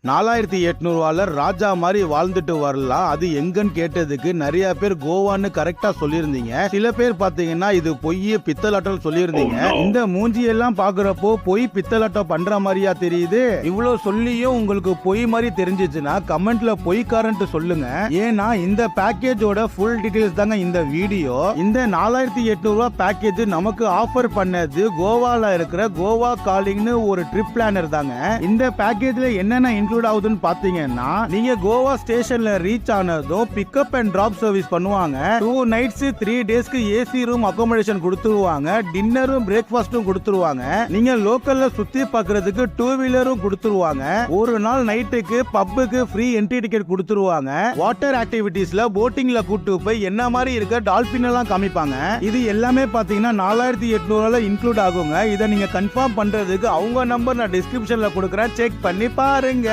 4800 ராஜா மாதிரி வாழ்ந்துட்டு வரலாம், அது எங்கன்னு கேட்டதுக்கு நிறைய பேர் கோவான்னு கரெக்டா சொல்லியிருந்தீங்க. சில பேர் பாத்தீங்கன்னா இது பொய் பித்தலாட்டம் சொல்லியிருந்தீங்க. இந்த மூஞ்சியெல்லாம் பாக்குறப்போ பொய் பித்தலாட்டம் பண்ற மாதிரியா தெரியுது? இவ்வளவு சொல்லியும் உங்களுக்கு பொய் மாதிரி தெரிஞ்சிச்சுன்னா கமெண்ட்ல பொய்க்காரன்ட்டு சொல்லுங்க. ஏன்னா இந்த பேக்கேஜோட ஃபுல் டீடைல்ஸ் தாங்க இந்த வீடியோ. இந்த 4800 பேக்கேஜ் நமக்கு ஆஃபர் பண்ணது கோவால இருக்கிற கோவா காலிங்னு ஒரு ட்ரிப் பிளானர் தாங்க. இந்த பேக்கேஜ்ல என்னென்ன இன்க்ளூட் ஆகுதுன்னு பாத்தீங்கன்னா, நீங்க கோவா ஸ்டேஷன்ல ரீச் ஆனதும் பிக்கப் அண்ட் டிராப் சர்வீஸ் பண்ணுவாங்க. 2 nights 3 daysக்கு ஏசி ரூம் அகாமடேஷன் கொடுத்துருவாங்க. டின்னரும் பிரேக்ஃபாஸ்டும் கொடுத்துருவாங்க. நீங்க லோக்கல்ல சுத்தி பார்க்கிறதுக்கு 2 வீலரும் கொடுத்துருவாங்க. ஒரு நாள் நைட்டுக்கு பப்புக்கு ஃப்ரீ என்ட்ரி டிக்கெட் கொடுத்துருவாங்க. வாட்டர் ஆக்டிவிட்டீஸ்ல போட்டிங்ல கூட்டு போய் என்ன மாதிரி இருக்க டால்பின் எல்லாம் காமிப்பாங்க. இது எல்லாமே பாத்தீங்கன்னா 4800 இன்க்ளூட் ஆகுங்க. இதை நீங்க கன்ஃபார்ம் பண்றதுக்கு அவங்க நம்பர் நான் டிஸ்கிரிப்ஷன்ல கொடுக்குறேன், செக் பண்ணி பாருங்க.